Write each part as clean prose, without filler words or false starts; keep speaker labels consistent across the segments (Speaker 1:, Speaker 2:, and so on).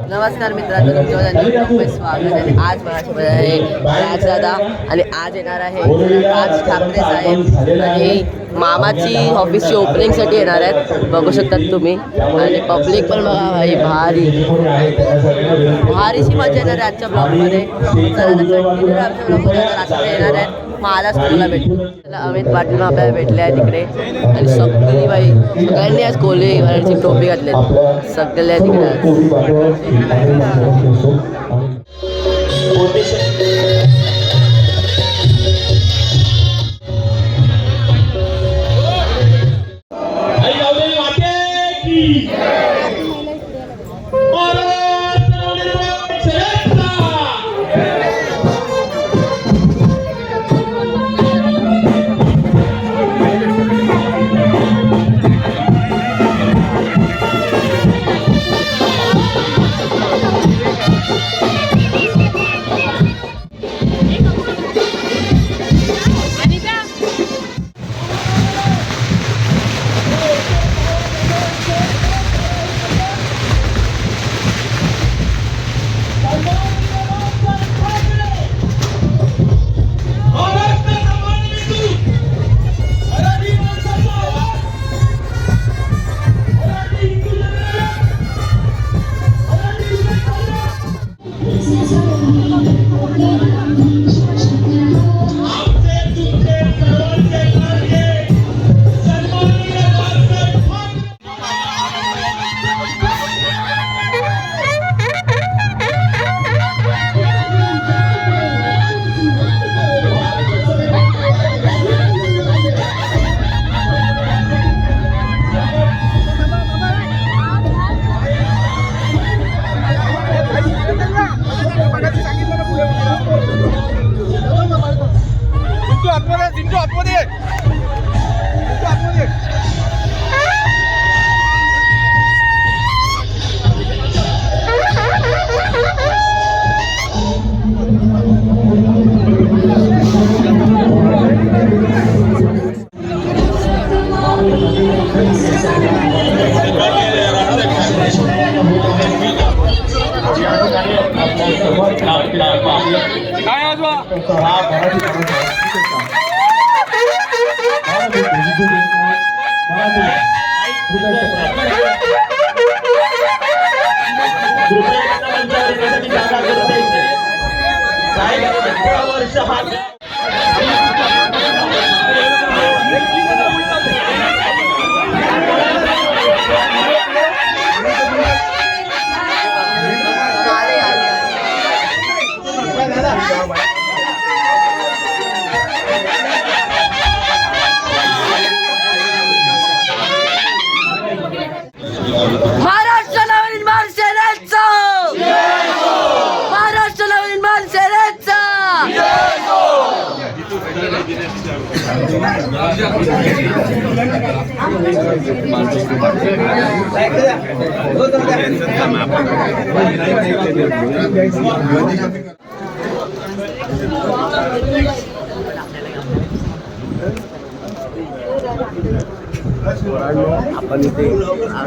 Speaker 1: नमस्कार मित्रांनो, तुमच्या स्वागत आहे. आज माझ्यासोबत आहे राजदादा आणि आज येणार आहे राज ठाकरे साहेब आणि मामाची ऑफिसची ओपनिंगसाठी येणार आहेत. बघू शकतात तुम्ही आणि पब्लिक पण बघा भाई, भारीशी मजा येणार आहे आजच्या ब्लॉगमध्ये. आमच्या ब्लॉगमध्ये रात्री येणार आहेत. महाराष्ट्राला भेटू. अमित पाटील आपल्याला भेटले आहे तिकडे आणि सगळी बाई सगळ्यांनी आज कोल्हेची टोपी घातली, सगळ्या तिकडे. आपण इथे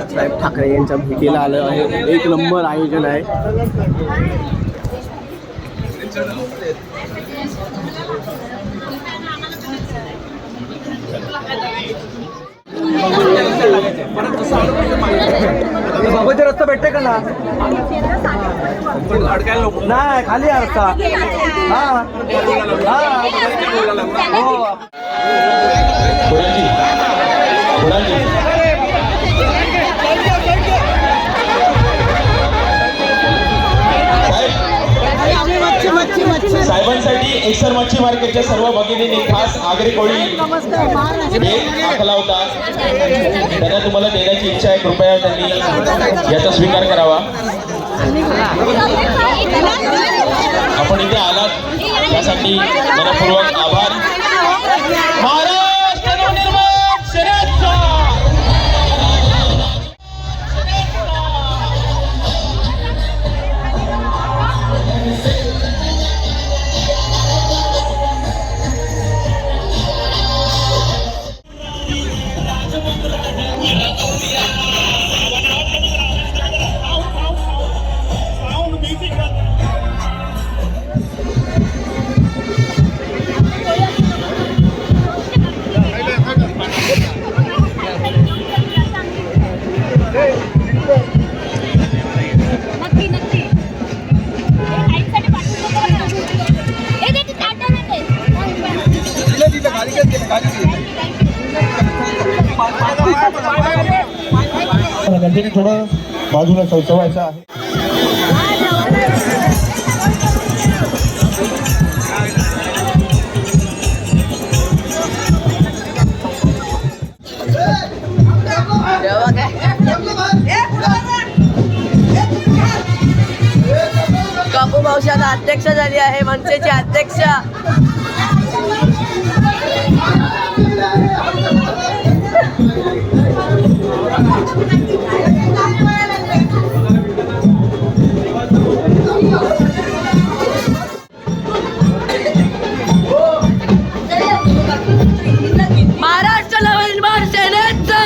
Speaker 1: साहेब ठाकरे यांच्या भेटीला आलो आहे. एक नंबर आयोजन आहे. बाबाचा रस्ता भेटते का ना? नाही, खाली आहे रस्ता. हा हो.
Speaker 2: साहेबांसाठी एकसर मच्छी मार्केटच्या सर्व भगिनींनी खास आगरी कोळी आखला होता. त्यांना तुम्हाला देण्याची इच्छा आहे. कृपया त्यांनी याचा स्वीकार करावा. आपण इथे आलात त्यासाठी मनपूर्वक आभार. महाराष्ट्र नवनिर्माण सेनेचा
Speaker 3: गणपती थोडं बाजूला सवसवायचं आहे.
Speaker 1: तेव्हा काय कापू मावशी आता अध्यक्ष झाली आहे, मनसेची अध्यक्ष. महाराष्ट्र नवनिर्माण सेनेचं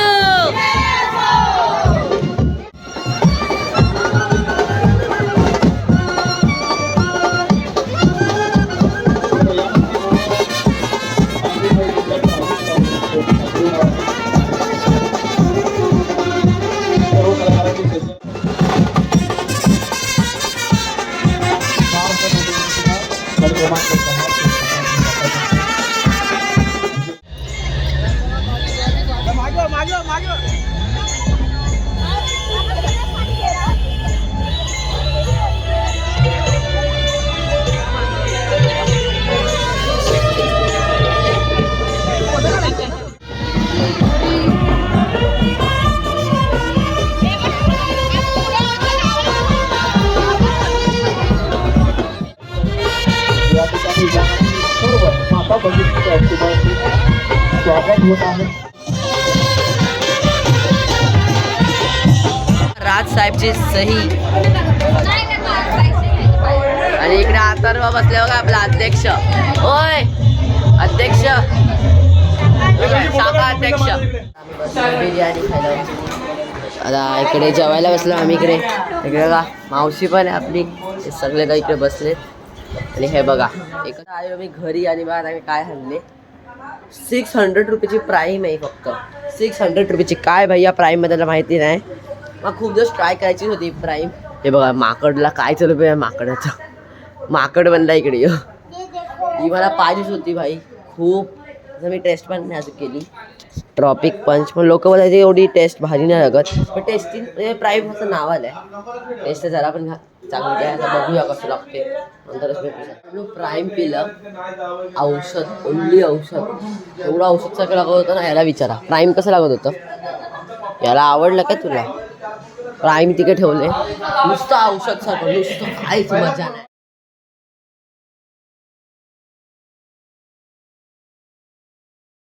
Speaker 3: सर्व माता भगिनींचं स्वागत होत आहे.
Speaker 1: राज साहेबची सही आणि इकडे अथर्व बसले बघा आपला अध्यक्ष. होय अध्यक्ष, शाखा अध्यक्ष. बिर्याणी खायला आता इकडे जेवायला बसलो आम्ही. इकडे बघा मावशी पण आहे आपली, हे सगळे तर इकडे बसलेत. आणि हे बघा एकदा आलो मी घरी आणि बघा आम्ही काय आणले. 600 रुपयाची प्राईम आहे, फक्त 600 रुपयाची. काय भैया प्राईम बद्दल माहिती नाही, मग खूप दिवस ट्राय करायची होती प्राईम. हे बघा माकडला काय चालू आहे, माकडाचं माकड बनला इकडे. ही मला पाहिजेच होती भाई खूप. असं मी टेस्ट पण नाही अजून केली, ट्रॉपिक पंच. पण लोक बोलायचे एवढी टेस्ट भारी नाही लागत, पण टेस्टिंग म्हणजे प्राईम असं नाव आलं आहे. टेस्ट जरा पण चांगली आहे, आता बघूया कसं लागते नंतरच मी प्राईम पिलं. औषध, ओनली औषध. एवढं औषध सगळं लागत होतं ना. याला विचारा प्राईम कसं लागत होतं, याला आवडलं काय तुला? प्राईम तिकडे ठेवले, नुसतं औषध सगळं, नुसतं काहीच मजा नाही.